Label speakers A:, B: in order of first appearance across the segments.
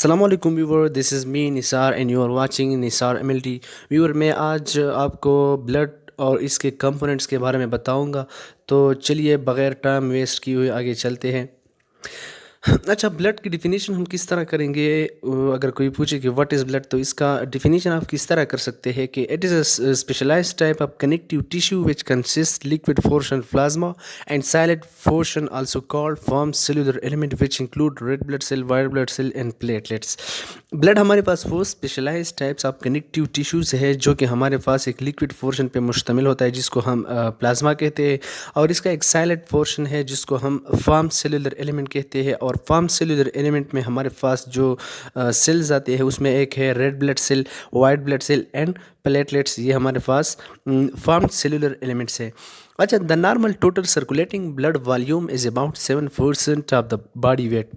A: अस्सलाम वालेकुम viewer, this is me Nisar and you are watching Nisar MLT. Viewer, मैं आज आपको ब्लड और इसके कंपोनेंट्स के बारे में बताऊंगा। तो चलिए बग़ैर टाइम वेस्ट किए हुए आगे चलते हैं। अच्छा, ब्लड की डिफिनीशन हम किस तरह करेंगे? अगर कोई पूछे कि व्हाट इज़ ब्लड, तो इसका डिफिनीशन आप किस तरह कर सकते हैं कि it is a specialised type of connective tissue which consist liquid portion plasma and solid portion also called form cellular element which include red blood cell, white blood cell and platelets. Blood हमारे पास वो specialised types of connective tissues है जो कि हमारे पास एक liquid portion पे मुश्तमिल होता है जिसको हम प्लाज्मा कहते हैं, और इसका एक सॉलिड पोर्शन है जिसको हम फॉर्म सेलुलर एलिमेंट कहते हैं। और फॉर्म सेलुलर एलिमेंट में हमारे पास जो सेल्स आते हैं उसमें एक है red blood cell, white blood cell and platelets. ये हमारे पास फॉर्म सेलुलर एलिमेंट्स है। अच्छा, the normal total circulating blood volume is about 7% of the body weight.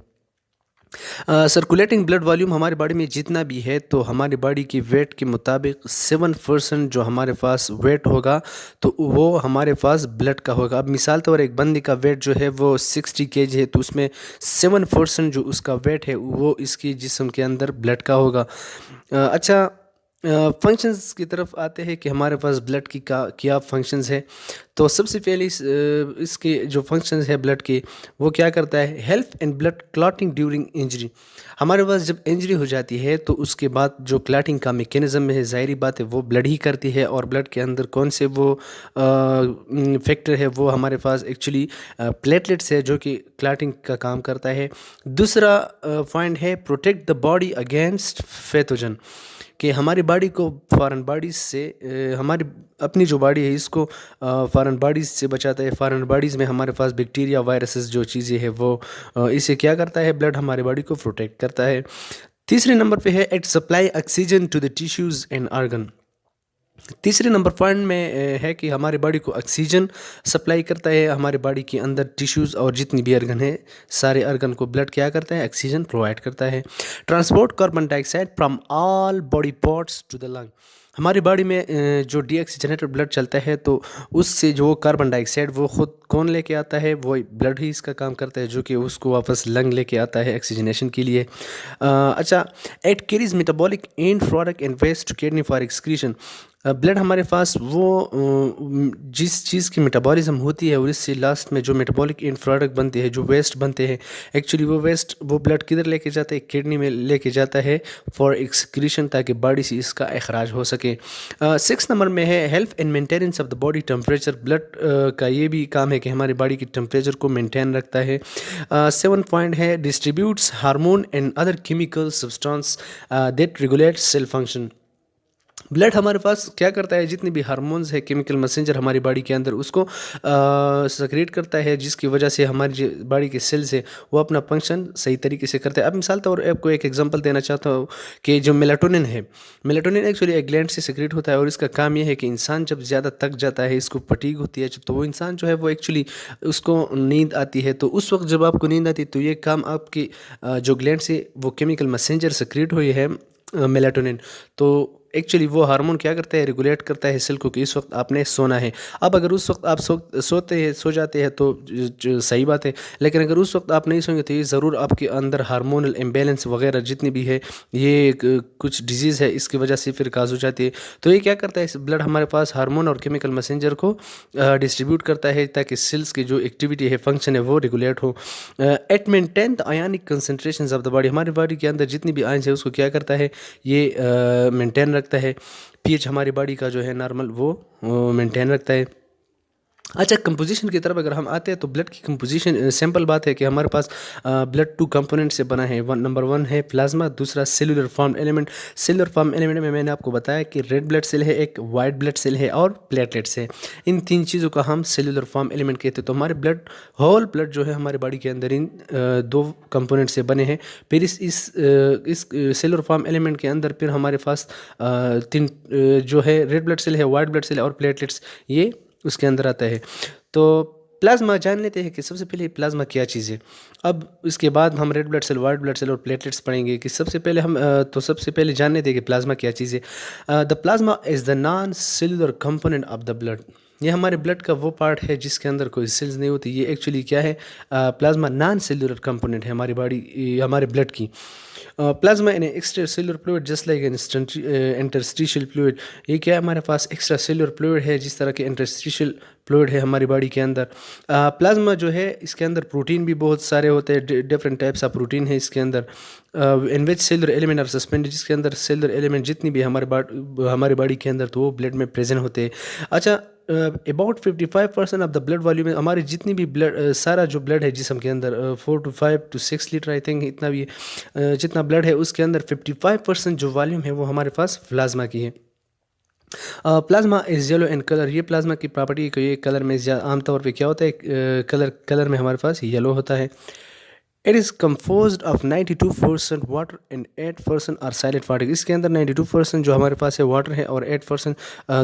A: Circulating blood volume हमारी बॉडी में जितना भी है, तो हमारी बॉडी की वेट के मुताबिक 7% जो हमारे पास वेट होगा तो वो हमारे पास ब्लड का होगा। अब मिसाल तौर एक बंदे का वेट जो है वो 60 kg है, तो उसमें 7% जो उसका वेट है वो इसकी जिस्म के अंदर ब्लड का होगा। अच्छा, फंक्शंस की तरफ आते हैं कि हमारे पास ब्लड की क्या फंक्शंस है। तो सबसे पहले इसके जो फंक्शंस है ब्लड के, वो क्या करता है? Help and blood clotting during injury. हमारे पास जब इंजरी हो जाती है तो उसके बाद जो क्लॉटिंग का मेकेनिज़्म है, ज़ाहिरी बात है वो ब्लड ही करती है। और ब्लड के अंदर कौन से वो फैक्टर है, वो हमारे पास एक्चुअली प्लेटलेट्स है जो कि क्लॉटिंग का काम करता है। दूसरा पॉइंट है protect the body against pathogen, कि हमारी बॉडी को फॉरेन बॉडीज़ से हमारी अपनी जो बॉडी है इसको फॉरेन बॉडीज़ से बचाता है। फॉरेन बॉडीज़ में हमारे पास बैक्टीरिया, वायरसेस जो चीज़ें हैं वो इसे क्या करता है? ब्लड हमारी बॉडी को प्रोटेक्ट करता है। तीसरे नंबर पे है it supply oxygen to the tissues and organ. तीसरे नंबर पॉइंट में है कि हमारे बॉडी को ऑक्सीजन सप्लाई करता है। हमारे बॉडी के अंदर टिश्यूज़ और जितनी भी अर्गन है, सारे अर्गन को ब्लड क्या करता है? ऑक्सीजन प्रोवाइड करता है। Transport carbon dioxide from all body parts to the lung. हमारी बॉडी में जो डीऑक्सीजनेटेड ब्लड चलता है तो उससे जो कार्बन डाइऑक्साइड वो खुद कौन लेके आता है? वो ब्लड ही इसका काम करता है जो कि उसको वापस लंग लेके आता है ऑक्सीजनेशन के लिए। अच्छा, it carries metabolic end product and waste to kidney for excretion. Blood हमारे पास वो जिस चीज़ की मेटाबॉलिज्म होती है और इससे लास्ट में जो मेटाबॉलिक एंड प्रोडक्ट बनते हैं, जो वेस्ट बनते हैं, एक्चुअली वो वेस्ट वो ब्लड किधर लेके जाता है? किडनी में लेके जाता है फॉर एक्सक्रीशन, ताकि बॉडी से इसका अखराज हो सके। 6 नंबर में है health and maintenance of the body temperature. Blood का ये भी काम है कि हमारी बॉडी की टेम्परेचर को मेंटेन रखता है। 7 पॉइंट है distributes hormone and other chemical substance that regulate cell function. Blood हमारे पास क्या करता है? जितने भी हार्मोन्स है, केमिकल मैसेंजर हमारी बॉडी के अंदर, उसको सेक्रेट करता है, जिसकी वजह से हमारी जो बॉडी के सेल्स है वो अपना फंक्शन सही तरीके से करते हैं। अब मिसाल तौर आपको एक एग्जांपल देना चाहता हूँ कि जो मेलाटोनिन है, मेलाटोनिन एक्चुअली एक ग्लैंड से सेक्रेट होता है और इसका काम यह है कि इंसान जब ज़्यादा थक जाता है, इसको फटीग होती है, तो वो इंसान जो है वो एक्चुअली उसको नींद आती है। तो उस वक्त जब आपको नींद आती है तो ये काम आपकी जो ग्लैंड से वो केमिकल मैसेंजर सेक्रेट हुई है मेलाटोनिन, तो एक्चुअली वो हार्मोन क्या करता है? रेगुलेट करता है सेल को कि इस वक्त आपने सोना है। अब अगर उस वक्त आप सो जाते हैं तो सही बात है, लेकिन अगर उस वक्त आप नहीं सोएंगे तो ये ज़रूर आपके अंदर हार्मोनल इम्बैलेंस वगैरह जितनी भी है, ये कुछ डिजीज़ है, इसकी वजह से फिर काज हो जाती है। तो ये क्या करता है? ब्लड हमारे पास हार्मोन और केमिकल मैसेंजर को डिस्ट्रीब्यूट करता है ताकि सेल्स की जो एक्टिविटी है, फंक्शन है, वो रेगुलेट हो। It maintain the ionic concentration of the body. हमारी बॉडी के अंदर जितनी भी आयंस है उसको क्या करता है? ये मेंटेन रखता है। पीएच हमारी बॉडी का जो है नॉर्मल वो मेंटेन रखता है। अच्छा, कंपोजिशन की तरफ अगर हम आते हैं तो ब्लड की कंपोजिशन सिंपल बात है कि हमारे पास ब्लड 2 कंपोनेंट से बना है। नंबर 1 है प्लाज्मा, दूसरा cellular form element. Cellular form element में मैंने आपको बताया कि रेड ब्लड सेल है, एक वाइट ब्लड सेल है और प्लेटलेट्स है। इन 3 चीज़ों का हम सेलुलर फॉर्म एलिमेंट कहते हैं। तो हमारे होल ब्लड जो है हमारे बॉडी के अंदर इन 2 कंपोनेंट से बने हैं। फिर इस सेलुलर फॉर्म एलिमेंट के अंदर फिर हमारे पास 3 जो है रेड ब्लड सेल है, वाइट ब्लड सेल है और प्लेटलेट्स, ये उसके अंदर आता है। तो प्लाज्मा जान लेते हैं कि सबसे पहले प्लाज्मा क्या चीज़ है। अब इसके बाद हम red blood cell, white blood cell और प्लेटलेट्स पढ़ेंगे कि सबसे पहले हम सबसे पहले जान लेते हैं कि प्लाज्मा क्या चीज़ है। The plasma is the non cellular component of the blood. ये हमारे ब्लड का वो पार्ट है जिसके अंदर कोई सेल्स नहीं होती। ये एक्चुअली क्या है, प्लाज्मा नॉन सेलुलर कंपोनेंट है हमारी बॉडी हमारे ब्लड की। Plasma in extra cellular fluid just like an interstitial fluid. ये क्या है, हमारे पास एक्स्ट्रा सेलुलर फ्लूइड है जिस तरह के इंटरस्टिशियल फ्लूइड है हमारी बॉडी के अंदर। प्लाज्मा जो है इसके अंदर प्रोटीन भी बहुत सारे होते हैं, डिफरेंट टाइप्स ऑफ प्रोटीन है इसके अंदर। इन विच सेलुलर एलिमेंट आर सस्पेंडेड, जिसके अंदर सेलुलर एलिमेंट जितनी भी हमारे बॉडी के अंदर तो वो ब्लड में प्रेजेंट होते हैं। अच्छा, about 55% of the blood volume में हमारी जितनी भी ब्लड सारा जो ब्लड है जिसम के अंदर 4 to 5 to 6 litre I think इतना भी जितना ब्लड है उसके अंदर 55% जो वॉल्यूम है वो हमारे पास प्लाज्मा की है। Plasma is yellow in colour. ये प्लाज्मा की प्रॉपर्टी है, ये कलर में आमतौर पे क्या होता है, कलर में हमारे पास येलो होता है। It is composed of 92% water and 8% are silent particle. इसके अंदर 92% जो हमारे पास है वाटर है और 8%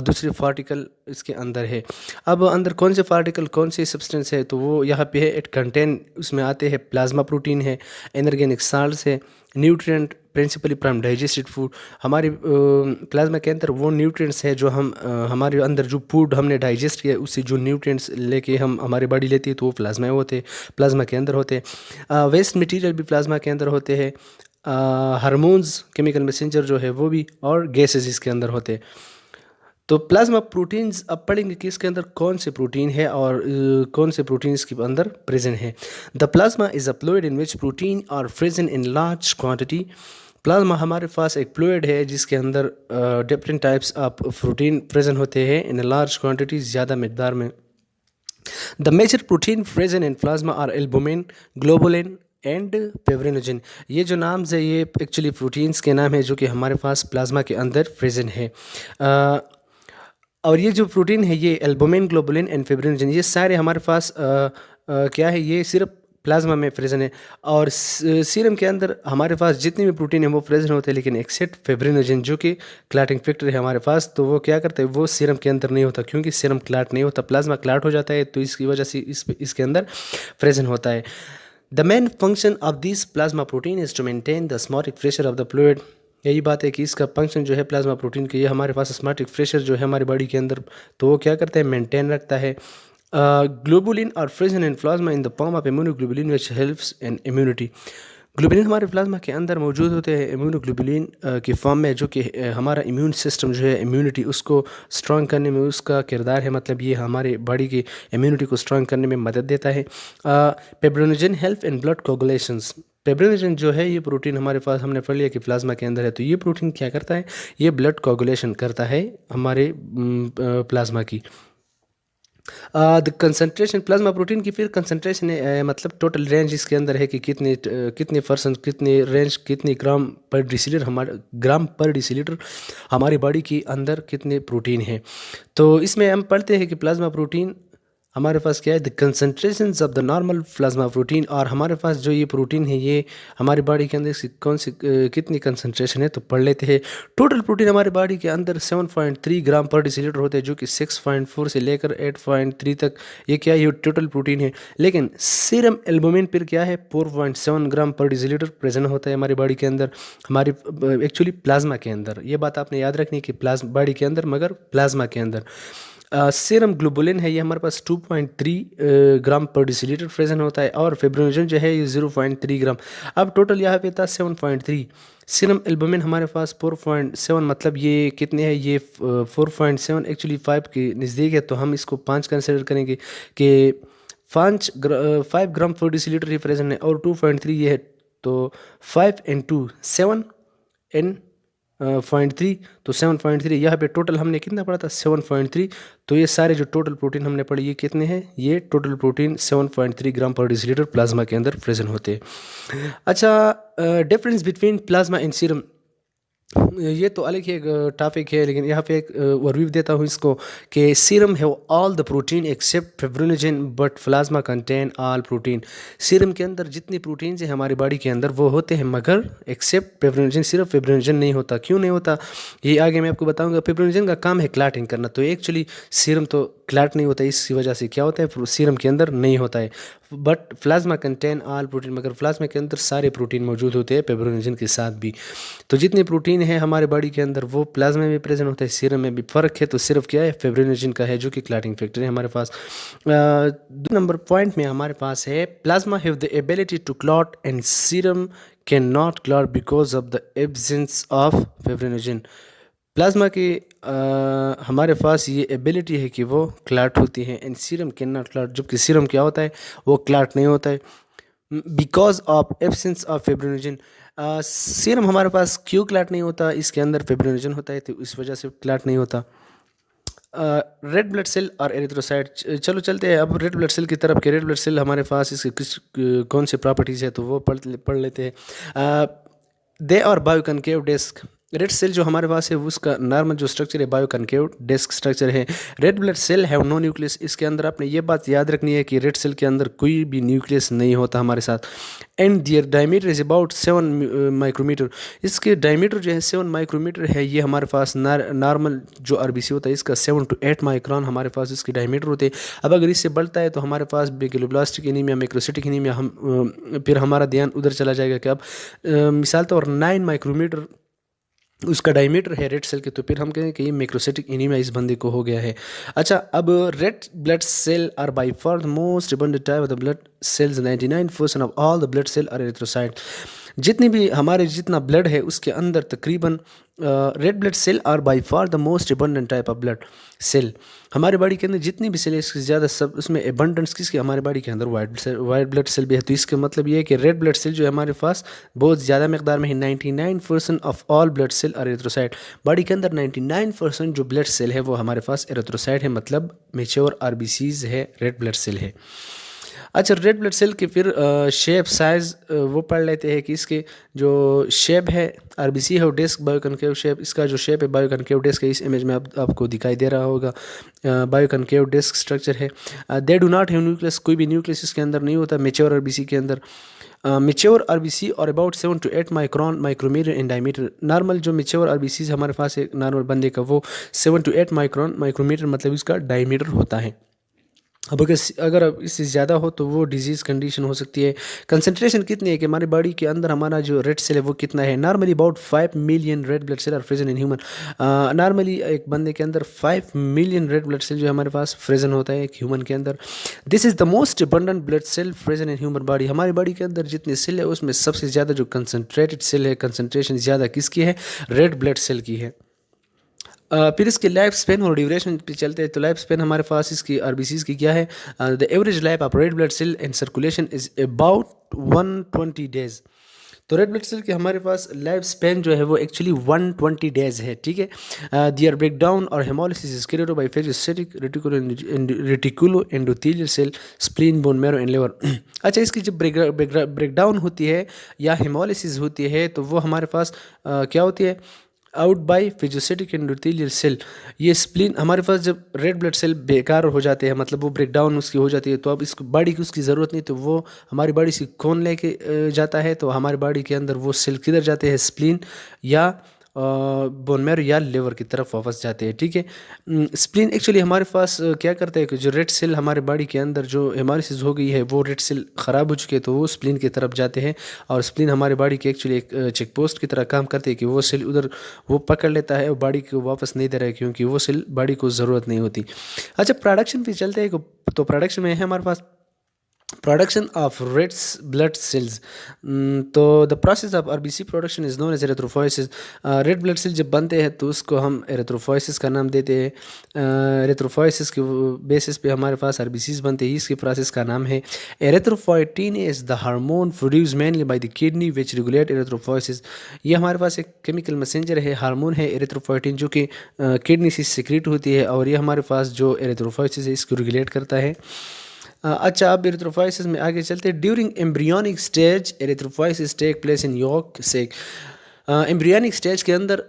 A: दूसरे पार्टिकल इसके अंदर है। अब अंदर कौन से पार्टिकल कौन से सब्सटेंस है तो वो यहाँ पे है। इट कंटेन, उसमें आते हैं प्लाज्मा प्रोटीन है, इनऑर्गेनिक साल्ट्स है, nutrient principally from digested food. हमारी प्लाज्मा के अंदर वो न्यूट्रिएंट्स है जो हम हमारे अंदर जो फूड हमने डाइजेस्ट किया उससे जो न्यूट्रिएंट्स लेके हम हमारी बॉडी लेती है तो वो प्लाज्मा में होते हैं, प्लाज्मा के अंदर होते हैं। वेस्ट मटेरियल भी प्लाज्मा के अंदर होते हैं, हार्मोन्स, केमिकल मैसेंजर जो है वो भी, और गैसेस इसके अंदर होते हैं। तो प्लाज्मा प्रोटीन्स अब पढ़ेंगे कि इसके अंदर कौन से प्रोटीन है और कौन से प्रोटीन इसके अंदर प्रेजेंट है। The plasma is a fluid in which protein are present in large quantity. Plasma हमारे पास एक फ्लूइड है जिसके अंदर different types of protein present होते हैं इन लार्ज क्वांटिटी, ज़्यादा मकदार में। The major protein present in plasma are albumin, globulin and fibrinogen. ये जो नाम्स है ये एक्चुअली प्रोटीन्स के नाम है जो कि हमारे पास प्लाज्मा के अंदर प्रेजेंट है। और ये जो प्रोटीन है ये एल्बुमिन, ग्लोबुलिन एंड फिब्रिनोजन ये सारे हमारे पास क्या है, ये सिर्फ प्लाज्मा में प्रेजेंट है। और सीरम के अंदर हमारे पास जितने भी प्रोटीन है वो प्रेजेंट होते हैं, लेकिन एक्सेप्ट फिब्रिनोजन जो कि क्लाटिंग फैक्टर है हमारे पास, तो वो क्या करते हैं, वो सीरम के अंदर नहीं होता क्योंकि सीरम क्लाट नहीं होता, प्लाज्मा क्लाट हो जाता है, तो इसकी वजह से इसके अंदर प्रेजेंट होता है। The main function of this plasma protein is to maintain the osmotic pressure of the fluid. यही बात है कि इसका फंक्शन जो है प्लाज्मा प्रोटीन के, ये हमारे पास ऑस्मोटिक प्रेशर जो है हमारी बॉडी के अंदर तो वो क्या करता है, मेंटेन रखता है। ग्लोबुलिन और present in plasma in the form of immunoglobulin which helps in immunity. Globulin हमारे प्लाज्मा के अंदर मौजूद होते हैं इम्यूनोग्लोबुलिन की फॉर्म में, जो कि हमारा इम्यून सिस्टम जो है इम्यूनिटी उसको स्ट्रॉन्ग करने में उसका किरदार है, मतलब ये हमारे बॉडी की इम्यूनिटी को स्ट्रॉन्ग करने में मदद देता है। Fibrinogen help in blood coagulations. Fibrinogen जो है ये प्रोटीन हमारे पास हमने पढ़ लिया कि प्लाज्मा के अंदर है, तो ये प्रोटीन क्या करता है, ये ब्लड कोगुलेशन करता है हमारे प्लाज्मा की। द कंसनट्रेशन प्लाज्मा प्रोटीन की फिर कंसनट्रेशन है, मतलब टोटल रेंज इसके अंदर है कि कितने परसेंट, कितने रेंज, कितने ग्राम पर डिसीलीटर हमारी बॉडी के अंदर कितने प्रोटीन है। तो इसमें हम पढ़ते हैं कि प्लाज्मा प्रोटीन हमारे पास क्या है, the concentrations of the normal plasma protein. और हमारे पास जो ये प्रोटीन है ये हमारी बॉडी के अंदर कौन सी कितनी कंसनट्रेशन है तो पढ़ लेते हैं। टोटल प्रोटीन हमारी बॉडी के अंदर 7.3 ग्राम पर डिसीलीटर होते हैं, जो कि 6.4 से लेकर 8.3 तक ये क्या है, ये टोटल प्रोटीन है। लेकिन सीरम एल्बुमिन फिर क्या है, 4.7 ग्राम पर डिसीलीटर प्रेजेंट होता है हमारी बॉडी के अंदर, हमारी एक्चुअली प्लाज्मा के अंदर। ये बात आपने याद रखनी कि बॉडी के अंदर मगर प्लाज्मा के अंदर। सीरम ग्लोबुलिन है ये हमारे पास 2.3 ग्राम पर डिसीलीटर प्रेजेंट होता है, और फिब्रिनोजन जो है ये 0.3 ग्राम। अब टोटल यहाँ पे था 7.3। सीरम एल्बुमिन हमारे पास 4.7, मतलब ये कितने हैं, ये 4.7 एक्चुअली 5 के नज़दीक है, तो हम इसको 5 कंसिडर करेंगे कि 5 ग्राम पर डिसीलीटर ही प्रेजेंट है, और 2.3 ये है, तो 5 into 7 n 0.3, तो 7.3 यहाँ पे टोटल हमने कितना पढ़ा था 7.3। तो ये सारे जो टोटल प्रोटीन हमने पढ़े ये कितने हैं, ये टोटल प्रोटीन 7.3 ग्राम पर डिसीलीटर प्लाज्मा के अंदर प्रेजेंट होते हैं। अच्छा, difference between plasma and serum, ये तो अलग ही एक टॉपिक है, लेकिन यहाँ पे एक ओवरव्यू देता हूँ इसको कि सीरम है all the protein except fibrinogen but plasma contain all protein. Serum के अंदर जितने प्रोटीन है हमारी बॉडी के अंदर वो होते हैं, मगर एक्सेप्ट फिब्रिनोजन, सिर्फ फिब्रिनोजन नहीं होता। क्यों नहीं होता ये आगे मैं आपको बताऊँगा। फिब्रिनोजन का काम है क्लाटिंग करना, तो एक्चुअली सीरम तो क्लैट नहीं होता है, इसकी वजह से क्या होता है सीरम के अंदर नहीं होता है। But plasma contain all protein, मगर प्लाज्मा के अंदर सारे प्रोटीन मौजूद होते हैं फिब्रिनोजन के साथ भी। तो जितने प्रोटीन है हमारे बॉडी के अंदर वो प्लाज्मा में प्रेजेंट होता है, सीरम में भी फ़र्क है। तो सिर्फ क्या है फिब्रिनोजन का है जो कि क्लॉटिंग फैक्टर है हमारे पास। 2 नंबर पॉइंट में हमारे पास है plasma have the ability to clot and serum can not clot because of the absence of fibrinogen. Plasma की हमारे पास ये एबिलिटी है कि वो क्लॉट होती है and serum can not clot, जबकि सीरम क्या होता है वो क्लॉट नहीं होता है because of absence of fibrinogen. Serum हमारे पास क्यों क्लॉट नहीं होता, इसके अंदर फिब्रिनोजन होता है तो इस वजह से क्लॉट नहीं होता। रेड ब्लड सेल और एरिथ्रोसाइट, चलो चलते हैं अब रेड ब्लड सेल की तरफ। के रेड ब्लड सेल हमारे पास इसके किस कौन से प्रॉपर्टीज़ है तो वो पढ़ लेते हैं। They are biconcave disc, red cell जो हमारे पास है उसका नॉर्मल जो स्ट्रक्चर है बायो कनकेव डिस्क स्ट्रक्चर है। Red blood cell have no nucleus, इसके अंदर आपने ये बात याद रखनी है कि रेड सेल के अंदर कोई भी न्यूक्लियस नहीं होता हमारे साथ। And their diameter is about 7 micrometre, इसके डायमीटर जो है 7 माइक्रोमीटर है। ये हमारे पास नॉर्मल जो आरबीसी होता है इसका 7 to 8 माइक्रॉन हमारे पास इसकी डायमीटर होते हैं। अब अगर इससे बढ़ता है तो हमारे पास बेकिलोब्लास्टिक एनीमिया, मैक्रोसिटिक एनीमिया, हम फिर हमारा ध्यान उधर चला जाएगा कि अब मिसाल तौर 9 माइक्रोमीटर उसका डायमीटर है रेड सेल के, तो फिर हम कहें कि ये मैक्रोसिटिक एनीमिया इस बंदे को हो गया है। अच्छा, अब red blood cell are by far the most abundant type of the blood cells, 99% of all the blood cell are erythrocyte. जितनी भी हमारे जितना ब्लड है उसके अंदर तकरीबन red blood cell are by far the most abundant type of blood cell. हमारे body के अंदर जितनी भी सेल है इससे ज़्यादा सब उसमें अबंडेंस किसकी, हमारे बॉडी के अंदर वाइट ब्लड सेल भी है। तो इसका मतलब ये है कि रेड ब्लड सेल जो है हमारे पास बहुत ज़्यादा मकदार में है। 99% of all blood cell are erythrocyte. Body के अंदर 99% जो ब्लड सेल है वो हमारे पास एरिथ्रोसाइट है, मतलब मेच्योर आरबीसीज है, रेड ब्लड सेल है। अच्छा, रेड ब्लड सेल के फिर शेप साइज़ वो पढ़ लेते हैं कि इसके जो शेप है आरबीसी है वो डिस्क बायो कनकेव शेप, इसका जो शेप है बायो कनकेव डिस्क है। इस इमेज में आपको दिखाई दे रहा होगा बायो कनकेव डिस्क स्ट्रक्चर है। They do not have nucleus, कोई भी न्यूक्लियस इसके अंदर नहीं होता मेच्योर आरबीसी के अंदर। Mature RBC are about 7 to 8 micrometre in diameter. Normal जो मेच्योर आरबीसी हमारे पास है नॉर्मल बंदे का वो 7 to 8 माइक्रोमीटर मतलब इसका डायमीटर होता है। अब अगर इससे ज़्यादा हो तो वो डिजीज़ कंडीशन हो सकती है। कंसंट्रेशन कितनी है कि हमारी बॉडी के अंदर हमारा जो रेड सेल है वो कितना है, normally about 5 million red blood cell are present in human. Normally एक बंदे के अंदर 5 मिलियन रेड ब्लड सेल जो हमारे पास प्रेजेंट होता है एक ह्यूमन के अंदर। This is the most abundant blood cell present in human body. हमारी बॉडी के अंदर जितने सेल है उसमें सबसे ज़्यादा जो कंसनट्रेटेड सेल है, कंसनट्रेशन ज़्यादा किसकी है, रेड ब्लड सेल की है। फिर इसके लाइफ स्पेन और ड्यूरेशन पे चलते हैं। तो लाइफ स्पेन हमारे पास इसकी आरबीसीज की क्या है, the average life of red blood cell in circulation is about 120 days. तो रेड ब्लड सेल के हमारे पास लाइफ स्पेन जो है वो एक्चुअली 120 डेज है, ठीक है। Their break down or haemolysis is carried by phagocytic reticuloendothelial cell, spleen, bone marrow and liver. अच्छा, इसकी जब ब्रेक डाउन होती है या हेमोलिसिस होती है तो वो हमारे पास क्या होती है, out by phagocytic endothelial cell. ये स्प्लीन हमारे पास जब रेड ब्लड सेल बेकार हो जाते हैं, मतलब वो ब्रेक डाउन उसकी हो जाती है, तो अब इसको बॉडी की उसकी ज़रूरत नहीं, तो वो हमारी बॉडी से कौन लेके जाता है, तो हमारी बॉडी के अंदर वो सेल किधर जाते हैं, स्प्लीन या बोन मैरो या लिवर की तरफ वापस जाते हैं, ठीक है। स्प्लीन एक्चुअली हमारे पास क्या करता है कि जो रेड सेल हमारे बॉडी के अंदर जो हेमोलिसिस हो गई है वो रेड सेल ख़राब हो चुके हैं तो वो स्प्लीन की तरफ जाते हैं, और स्प्लीन हमारे बॉडी के एक्चुअली एक चेक पोस्ट की तरह काम करते हैं कि वो सेल उधर वो पकड़ लेता है और बॉडी को वापस नहीं दे रहा है क्योंकि वो सेल बॉडी को ज़रूरत नहीं होती। अच्छा, प्रोडक्शन पे चलते हैं। तो प्रोडक्शन में है हमारे पास production of red blood cells. तो the process of RBC production is known as erythropoiesis. Red blood cell जब बनते हैं तो उसको हम एरिथ्रोफोइसिस का नाम देते हैं। एरिथ्रोफोइसिस के बेसिस पे हमारे पास आरबीसीज बनते हैं, इसकी प्रोसेस का नाम है erythropoietin is the hormone produce mainly by the kidney which regulate erythropoiesis. ये हमारे पास एक केमिकल मैसेंजर है, हार्मोन है एरिथ्रोफोइटिन जो कि किडनी से सिक्रीट होती है, और ये हमारे पास जो एरिथ्रोफोइसिस है इसको रेगुलेट करता है। अच्छा, अब एरिथ्रोफोइसिस में आगे चलते हैं। During embryonic stage erythropoiesis take place in yolk sac. Embryonic stage के अंदर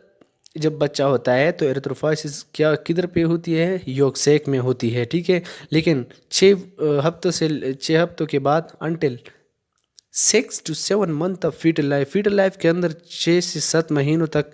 A: जब बच्चा होता है तो एरिथ्रोफोइसिस क्या किधर पे होती है, यॉक सेक में होती है, ठीक है। लेकिन 6 हफ्तों के बाद until 6 to 7 month of foetal life, foetal life के अंदर 6 से 7 महीनों तक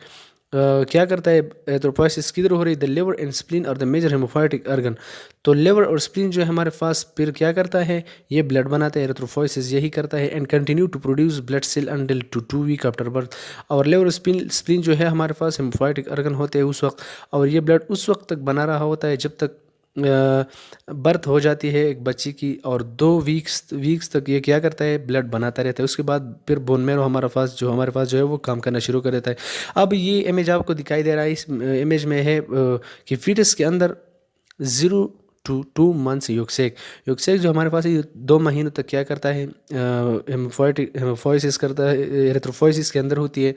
A: क्या करता है एरिथ्रोपोइसिस किधर हो रही है, द लिवर एंड स्प्लीन और द मेजर हेमोफाइटिक ऑर्गन। तो लिवर और स्प्लीन जो है हमारे पास फिर क्या करता है, ये ब्लड बनाता है, एरिथ्रोपोइसिस यही करता है, and continue to produce blood cell until to 2 week after birth. और लिवर स्प्लीन स्प्लीन जो है हमारे पास हेमोफाइटिक ऑर्गन होते हैं उस वक्त, और ये ब्लड उस वक्त तक बना रहा होता है जब तक बर्थ हो जाती है एक बच्ची की, और 2 वीक्स तक ये क्या करता है, ब्लड बनाता रहता है। उसके बाद फिर बोन मैरो हमारे पास जो है वो काम करना शुरू कर देता है। अब ये इमेज आपको दिखाई दे रहा है, इस इमेज में है कि फीटस के अंदर 0 to 2 months युगसेक जो हमारे पास है, ये 2 महीनों तक क्या करता है, हेमोफोइसिस करता है, एरिथ्रोफोइसिस के अंदर होती है।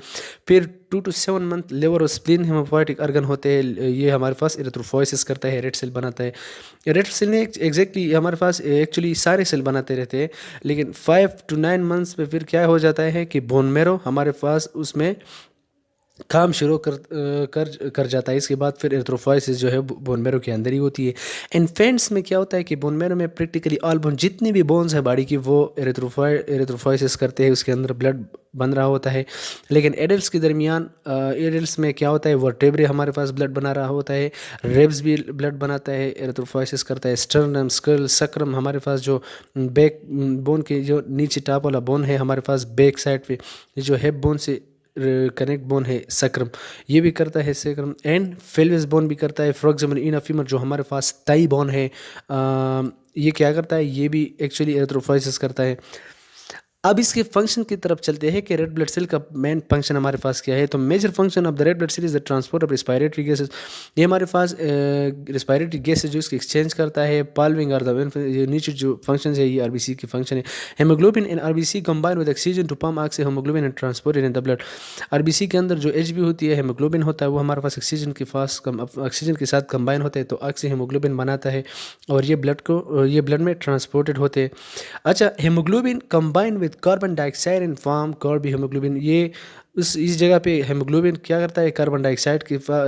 A: फिर 2 to 7 मंथ लिवर और स्प्लीन हेमोफोइटिक ऑर्गन होते हैं, ये हमारे पास एरिथ्रोफोइसिस करता है, रेड सेल बनाता है। रेड सेल ने एग्जैक्टली हमारे पास एक्चुअली सारे सेल बनाते रहते हैं, लेकिन 5 to 9 मंथ्स पे फिर क्या हो जाता है कि बोन मैरो हमारे पास उसमें काम शुरू कर जाता है। इसके बाद फिर एरिथ्रोफोइसिस जो है बोन मैरो के अंदर ही होती है। इन्फेंट्स में क्या होता है कि बोन मैरो में प्रैक्टिकली ऑल बोन जितनी भी बोन्स है बॉडी की वो एरिथ्रोफोइसिस करते हैं, उसके अंदर ब्लड बन रहा होता है। लेकिन एडल्ट्स के दरमियान एडल्ट्स में क्या होता है, वर्टेब्रे हमारे पास ब्लड बना रहा होता है, रेब्स भी ब्लड बनाता है, एरिथ्रोफोइसिस करता है। स्टर्नम स्कल सकरम हमारे पास जो बैक बोन के जो नीचे टॉप वाला बोन है हमारे पास बैक साइड पे, जो हेप बोन से कनेक्ट बोन है सक्रम, ये भी करता है सक्रम, एंड फेल्विस बोन भी करता है। फॉर एग्जाम्पल इन फीमर जो हमारे पास ताई बोन है, ये क्या करता है, ये भी एक्चुअली एरिथ्रोफोइसिस करता है। अब इसके फंक्शन की तरफ चलते हैं कि रेड ब्लड सेल का मेन फंक्शन हमारे पास क्या है। तो major function of the red blood cell is the transport of respiratory gases. ये हमारे पास रिस्पायरेटरी गैसेस जो इसके एक्सचेंज करता है, पाल्विंग और द नीचे जो फंक्शन है ये आरबीसी के फंक्शन है। Haemoglobin in RBC combine with oxygen to pump oxygen haemoglobin and transported in the blood. RBC के अंदर जो एचबी होती है, हेमोग्लोबिन होता है, वो हमारे पास ऑक्सीजन के साथ कंबाइन होते हैं तो ऑक्सी हेमोग्लोबिन बनाता है, और ये ब्लड में ट्रांसपोर्टेड होते हैं। अच्छा, haemoglobin combine with carbon dioxide in form Karbi haemoglobin. ये इस जगह पे हेमोग्लोबिन क्या करता है, कार्बन डाइऑक्साइड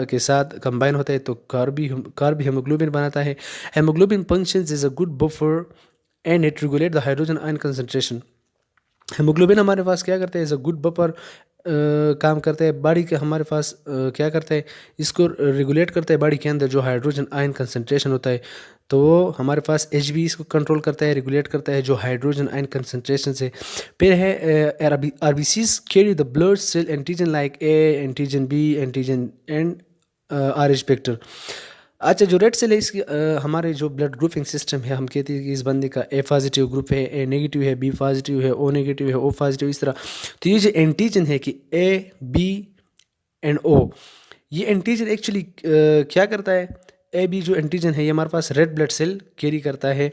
A: के साथ कंबाइन होता है तो कार्बी हेमोग्लोबिन बनाता है। Haemoglobin functions is a good buffer and it regulate the hydrogen ion concentration. Haemoglobin हमारे पास क्या करता है, एज अ गुड बफर काम करता है बॉडी के हमारे पास, क्या करता है, इसको रेगुलेट करता है बॉडी के अंदर जो हाइड्रोजन आयन कंसंट्रेशन होता है। तो वो हमारे पास एचबी इसको कंट्रोल करता है, रेगुलेट करता है जो हाइड्रोजन आयन कंसंट्रेशन से। फिर है RBCs carry the blood cell antigen like A antigen B antigen and R receptor. अच्छा, जो रेड सेल है इसकी हमारे जो ब्लड ग्रुपिंग सिस्टम है, हम कहते हैं कि इस बंदे का ए पॉजिटिव ग्रुप है, ए नेगेटिव है, बी पॉजिटिव है, ओ नेगेटिव है, ओ पॉजिटिव, इस तरह। तो ये जो एंटीजन है कि ए बी एंड ओ, ये एंटीजन एक्चुअली क्या करता है, ए बी जो एंटीजन है ये हमारे पास रेड ब्लड सेल कैरी करता है।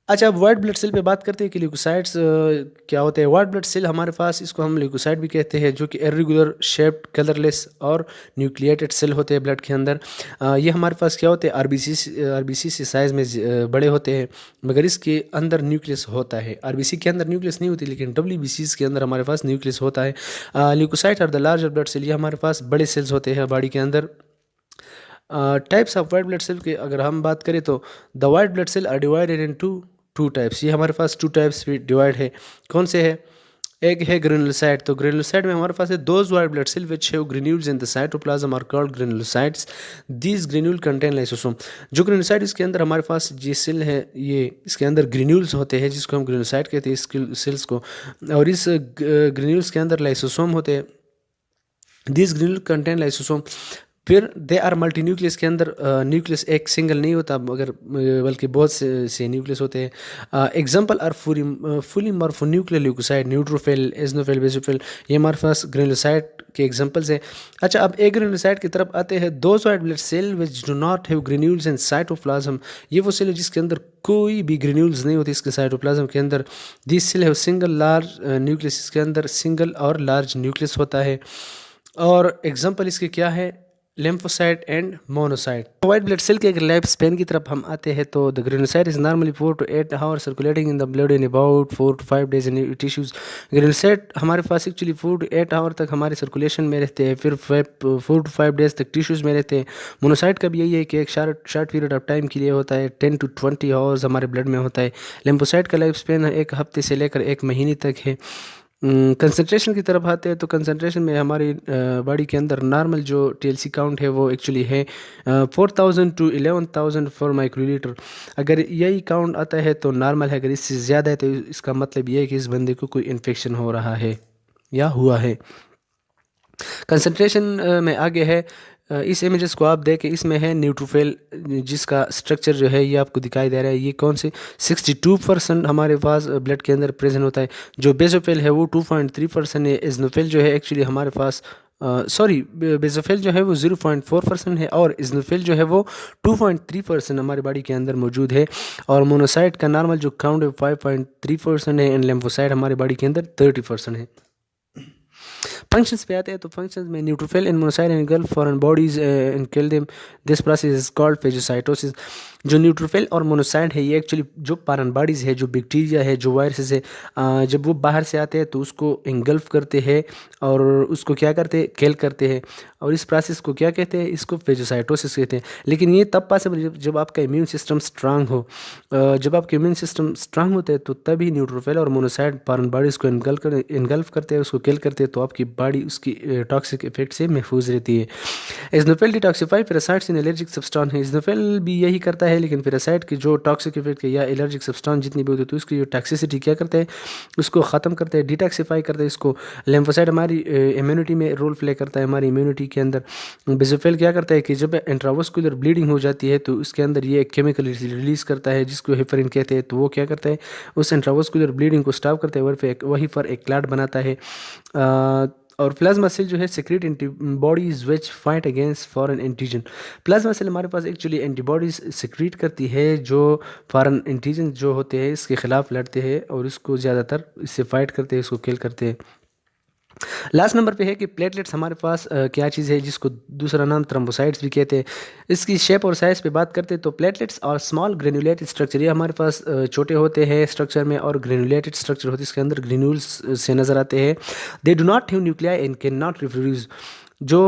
A: अच्छा, अब वाइट ब्लड सेल पे बात करते हैं कि ल्यूकोसाइट्स क्या होते हैं। वाइट ब्लड सेल हमारे पास, इसको हम ल्यूकोसाइट भी कहते हैं, जो कि इर्रेगुलर शेप्ड, कलरलेस और न्यूक्लिएटेड सेल होते हैं ब्लड के अंदर। ये हमारे पास क्या होते हैं, आरबीसी से साइज़ में बड़े होते हैं, मगर इसके अंदर न्यूक्लियस होता है। आरबीसी के अंदर न्यूक्लियस नहीं होती, लेकिन डब्ल्यूबीसीज के अंदर हमारे पास न्यूक्लियस होता है। ल्यूकोसाइट और द लार्जर ब्लड सेल, ये हमारे पास बड़े सेल्स होते हैं बॉडी के अंदर। Types of white blood cell की अगर हम बात करें तो the white blood cell are divided in two types. ये हमारे पास 2 टाइप्स भी डिवाइड है। कौन से है, एक है ग्रेनुलोसाइट। तो ग्रेनुलोसाइट में हमारे पास है those white blood cell which have granules in the cytoplasm are called granulocytes. These granule contain lysosome. जो ग्रेनुलोसाइट इसके अंदर हमारे पास ये सेल है, ये इसके अंदर ग्रेन्यूल्स होते हैं जिसको हम ग्रेनुलोसाइट कहते हैं इस सेल्स को, और इस ग्रेन्यूल्स के अंदर लाइसोसोम होते हैं। This granule contain lysosome. फिर दे आर मल्टी न्यूक्लियस के अंदर न्यूक्लियस एक सिंगल नहीं होता, मगर बल्कि बहुत से न्यूक्लियस होते हैं। Example are fully morphonuclear leukocyte, neutrophil, eosinophil, basophil, ये हमारे पास ग्रेनुलोसाइट के एग्जांपल्स हैं। अच्छा, अब एक ग्रेनुलोसाइट की तरफ आते हैं। Those white blood cell which do not have granules in cytoplasm. ये वो सेल है जिसके अंदर कोई भी ग्रेन्यूल्स नहीं होती इसके साइटोप्लाज्म के अंदर। This cell have single large nucleus, इसके अंदर सिंगल और लार्ज न्यूक्लियस होता है। और एग्जांपल इसके क्या है, lymphocyte and monocyte. White blood cell के अगर लाइफ स्पेन की तरफ हम आते हैं तो the granulocyte is normally 4 to 8 hour circulating in the blood in about 4 to 5 days in tissues. Granulocyte हमारे पास एक्चुअली 4 to 8 आवर तक हमारे सर्कुलेशन में रहते हैं, फिर 4 to 5 डेज तक टिश्यूज़ में रहते हैं। मोनोसाइट का भी यही है कि एक शार्ट पीरियड ऑफ टाइम के लिए होता है, 10 to 20 आवर्स हमारे ब्लड में होता है। लिम्फोसाइट का लाइफ स्पेन एक हफ्ते से लेकर 1 महीने तक है। कंसंट्रेशन की तरफ आते हैं तो कंसंट्रेशन में हमारी बॉडी के अंदर नॉर्मल जो टीएलसी काउंट है वो एक्चुअली है 4000 टू 11,000 फॉर माइक्रोलीटर। अगर यही काउंट आता है तो नॉर्मल है, अगर इससे ज़्यादा है तो इसका मतलब ये है कि इस बंदे को कोई इन्फेक्शन हो रहा है या हुआ है। कंसंट्रेशन में आगे है, इस इमेजेस को आप देखें, इसमें है न्यूट्रोफिल जिसका स्ट्रक्चर जो है ये आपको दिखाई दे रहा है। ये कौन से 62% हमारे पास ब्लड के अंदर प्रेजेंट होता है। जो बेसोफिल है वो 2.3% है। इजनोफिल जो है एक्चुअली हमारे पास सॉरी बेसोफिल जो है वो 0.4% है और इजनोफिल जो है वो 2.3% हमारी बॉडी के अंदर मौजूद है। और मोनोसाइट का नॉर्मल जो काउंट है 5.3% है एंड लिम्फोसाइट हमारी बॉडी के अंदर 30% है। फंक्शंस पे आते हैं तो फंक्शंस में neutrophil and monocyte engulf foreign bodies and kill them, this process is called phagocytosis. जो न्यूट्रोफिल और मोनोसाइट है ये एक्चुअली जो फॉरेन बॉडीज है, जो बैक्टीरिया है, जो वायरसेस है, जब वो बाहर से आते हैं तो उसको एंगल्फ करते हैं और उसको क्या करते हैं, किल करते हैं। और इस प्रोसेस को क्या कहते हैं, इसको फेगोसाइटोसिस कहते हैं। लेकिन ये तब पॉसिबल जब आपका इम्यून सिस्टम स्ट्रांग हो। जब आपके इम्यून सिस्टम स्ट्रांग होते हैं तो तभी न्यूट्रोफिल और मोनोसाइट फॉरेन बॉडीज को इनगल्फ करते हैं, उसको किल करते हैं, तो आपकी बॉडी उसकी टॉक्सिक इफेक्ट से महफूज रहती है। इजनोफिल डिटॉक्सिफाई पैरासाइट्स इन एलर्जिक सब्सटेंस है। इजनोफिल भी यही करता है, लेकिन पैरासाइट की जो टॉक्सिक इफेक्ट या एलर्जिक सब्सटेंस जितनी भी होती है तो उसकी जो टॉक्सिसिटी क्या करता है, उसको ख़त्म करता है, डिटॉक्सिफाई करता है इसको। लिम्फोसाइट हमारी इम्यूनिटी में रोल प्ले करता है, हमारी इम्यूनिटी के अंदर। बेसोफिल क्या करता है कि जब इंट्रावास्कुलर ब्लीडिंग हो जाती है तो उसके अंदर ये केमिकल रिलीज करता है जिसको हेपरिन कहते हैं, तो वो क्या करता है, उस इंट्रावास्कुलर ब्लीडिंग को स्टॉप करता है, वहीं पर एक क्लॉट बनाता है। और प्लाज्मा सेल जो है secrete antibodies which fight against foreign antigen. Plasma cell हमारे पास एक्चुअली एंटीबॉडीज सिक्रेट करती है जो फॉरेन एंटीजन जो होते हैं इसके खिलाफ लड़ते हैं और इसको ज़्यादातर इससे फाइट करते हैं, इसको किल करते हैं। लास्ट नंबर पे है कि प्लेटलेट्स हमारे पास क्या चीज़ है जिसको दूसरा नाम थ्रोम्बोसाइट्स भी कहते हैं। इसकी शेप और साइज़ पे बात करते हैं तो प्लेटलेट्स और स्मॉल ग्रेनुलेटेड स्ट्रक्चर, ये हमारे पास छोटे होते हैं स्ट्रक्चर में और ग्रेनुलेटेड स्ट्रक्चर होती है, इसके अंदर ग्रेन्यूल्स से नज़र आते हैं। They do not have nuclei and can not reproduce. जो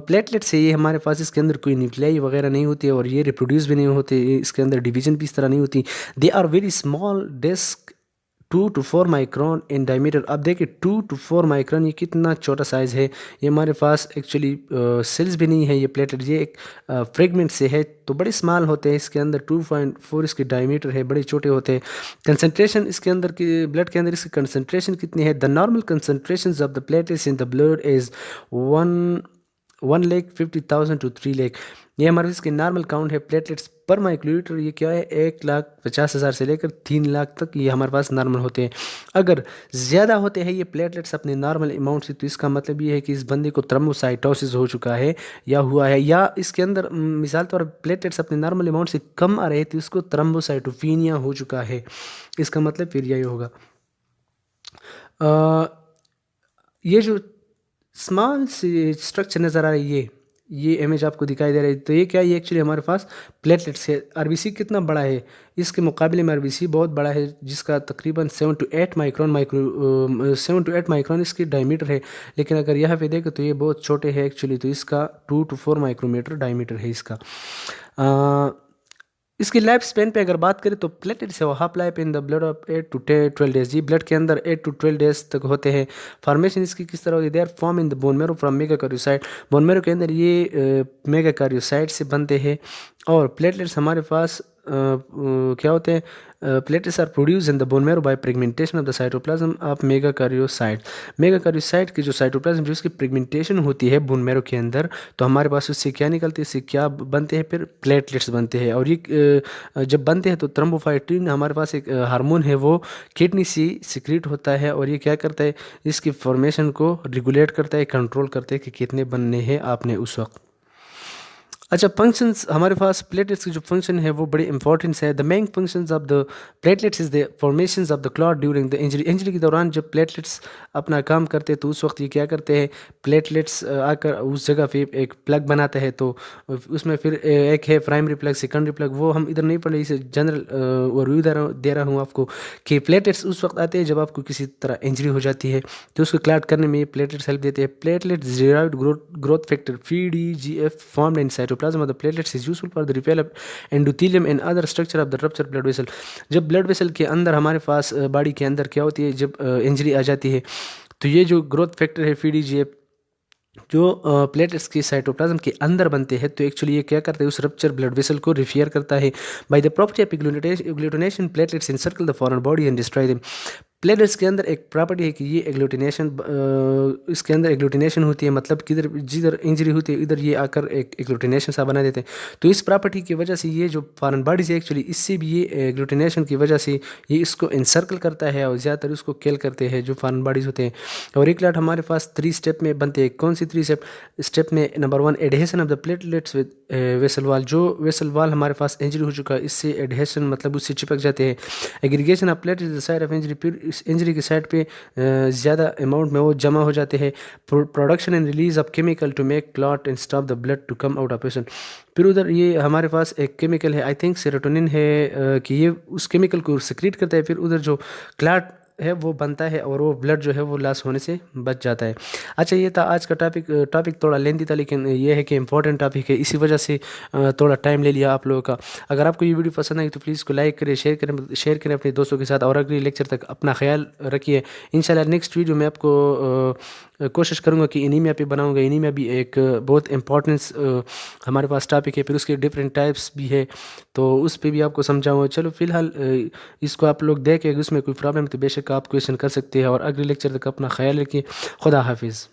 A: प्लेटलेट्स है ये हमारे पास इसके अंदर कोई न्यूक्लियाई वगैरह नहीं होती है और ये रिप्रोड्यूस भी नहीं होते, इसके अंदर डिवीजन भी इस तरह नहीं होती। They are very small disc 2 to 4 micron in diameter. अब देखिए 2 to 4 माइक्रोन ये कितना छोटा साइज़ है। ये हमारे पास एक्चुअली सेल्स भी नहीं है ये प्लेटलेट, ये एक फ्रेगमेंट से है तो बड़े स्मॉल होते हैं। इसके अंदर 2.4 इसकी डायमीटर है, बड़े छोटे होते हैं। कंसनट्रेशन इसके अंदर की ब्लड के अंदर इसकी कंसनट्रेशन कितनी है, the normal concentration of the platelets in the blood is 1,50,000 to 3,00,000। ये हमारे इसके नॉर्मल काउंट है प्लेटलेट्स पर माइक्रोलीटर, ये क्या है 1,50,000 से लेकर 3,00,000 तक ये हमारे पास नॉर्मल होते हैं। अगर ज़्यादा होते हैं ये प्लेटलेट्स अपने नॉर्मल अमाउंट से तो इसका मतलब ये है कि इस बंदे को थ्रोम्बोसाइटोसिस हो चुका है या हुआ है, या इसके अंदर मिसाल तौर पर प्लेटलेट्स अपने नॉर्मल अमाउंट से कम आ रहे थे, इसको थ्रोम्बोसाइटोपिनिया हो चुका है। इसका मतलब फिर यही होगा। अ, ये जो स्मॉल सी स्ट्रक्चर नज़र आ रही है, ये इमेज आपको दिखाई दे रही है, तो ये क्या है, ये एक्चुअली हमारे पास प्लेटलेट्स है। आरबीसी कितना बड़ा है, इसके मुकाबले में आरबीसी बहुत बड़ा है जिसका तकरीबन 7 to 8 माइक्रोन इसकी डायमीटर है। लेकिन अगर यहाँ पे देखें तो ये बहुत छोटे हैं एक्चुअली, तो इसका 2 to 4 माइक्रोमीटर डायमीटर है इसका। इसकी लाइफ स्पेन पे अगर बात करें तो प्लेटलेट्स है वो half life in the blood of 8 to 12 days. जी ब्लड के अंदर 8 to 12 डेज तक होते हैं। फॉर्मेशन इसकी किस तरह होती है, they are form in the bone marrow from megakaryocyte. Bone marrow के अंदर ये मेगाकार्योसाइट से बनते हैं। और प्लेटलेट्स हमारे पास क्या होते हैं, platelets are produce in the bone marrow by fragmentation of the cytoplasm of megakaryocyte. Megakaryocyte की जो साइटोप्लाज्म जो इसकी प्रेगमेंटेशन होती है बोन मैरो के अंदर, तो हमारे पास उससे क्या निकलते हैं, इससे क्या बनते हैं, फिर प्लेटलेट्स बनते हैं। और ये जब बनते हैं तो थ्रोम्बोफाइटिन हमारे पास एक हार्मोन है वो किडनी से सिक्रीट होता है और ये क्या करता है, इसकी फॉर्मेशन को रेगुलेट करता है, कंट्रोल करता है कि कितने बनने हैं आपने उस वक्त। अच्छा, फंक्शंस हमारे पास प्लेटलेट्स की जो फंक्शन है वो बड़ी इंपॉर्टेंस है। The main functions of the platelets is the formations of the clot during the injury. Injury के दौरान जब प्लेटलेट्स अपना काम करते हैं तो उस वक्त ये क्या करते हैं, प्लेटलेट्स आकर उस जगह पे एक प्लग बनाते हैं, तो उसमें फिर एक है प्राइमरी प्लग, सेकेंडरी प्लग, वो हम इधर नहीं पढ़े, इसे जनरल ओवरव्यू दे रहा हूँ आपको कि प्लेटलेट्स उस वक्त आते हैं जब आपको किसी तरह इंजरी हो जाती है तो उसको क्लॉट करने में ये प्लेटलेट्स हेल्प देते हैं। Platelets derived growth factor PDGF formed in cytoplasm cytoplasm of the platelets is useful for the repair of endothelium and other structure of the rupture blood vessel. जब ब्लड वेसल के अंदर हमारे पास body के अंदर क्या होती है, जब इंजरी आ जाती है तो ये जो ग्रोथ फैक्टर है पीडीजीएफ जो प्लेटलेट्स की साइटोप्लाज्म के अंदर बनते हैं, तो एक्चुअली ये क्या करता है, उस रप्चर ब्लड वेसल को रिपेयर करता है। By the property of agglutination platelets encircle the foreign body and destroy them. Platelets के अंदर एक प्रॉपर्टी है कि ये एग्लूटिनेशन, इसके अंदर एग्लूटिनेशन होती है, मतलब किधर जिधर इंजरी होती है इधर ये आकर एक एग्लूटिनेशन सा बना देते हैं। तो इस प्रॉपर्टी की वजह से ये जो फॉरेन बॉडीज है एक्चुअली इससे भी ये एग्लूटिनेशन की वजह से ये इसको एनसर्कल करता है और ज़्यादातर उसको किल करते हैं जो फॉरेन बॉडीज होते हैं। और एक लाट हमारे पास 3 स्टेप में बनते हैं। कौन सी 3 स्टेप में? Number 1 adhesion of the platelets with vessel वाल। जो वेसल वाल हमारे पास इंजरी हो चुका है इससे एडहेशन मतलब उससे चिपक जाते हैं। Aggregation of platelets side of injury, फिर इस इंजरी की साइड पे ज़्यादा अमाउंट में वो जमा हो जाते हैं। Production and release of chemical to make clot and stop the blood to come out of patient. फिर उधर ये हमारे पास एक केमिकल है, आई थिंक सेरोटोनिन है, कि ये उस केमिकल को सिक्रीट करता है, फिर उधर जो क्लॉट है वो बनता है और वो ब्लड जो है वो लॉस होने से बच जाता है। अच्छा, ये था आज का टॉपिक थोड़ा लेंथी था, लेकिन ये है कि इंपॉर्टेंट टॉपिक है, इसी वजह से थोड़ा टाइम ले लिया आप लोगों का। अगर आपको ये वीडियो पसंद आई तो प्लीज़ इसको लाइक करें, शेयर करें अपने दोस्तों के साथ, और अगले लेक्चर तक अपना ख्याल रखिए। इंशाल्लाह नेक्स्ट वीडियो में आपको कोशिश करूँगा कि एनीमिया पे बनाऊँगा। एनीमिया भी एक बहुत इंपॉर्टेंस हमारे पास टॉपिक है, फिर उसके डिफरेंट टाइप्स भी है, तो उस पर भी आपको समझाऊँगा। चलो फिलहाल इसको आप लोग देखें, उसमें कोई प्रॉब्लम तो बेशक आप क्वेश्चन कर सकते हैं, और अगले लेक्चर तक अपना ख्याल रखिए। खुदा हाफिज़।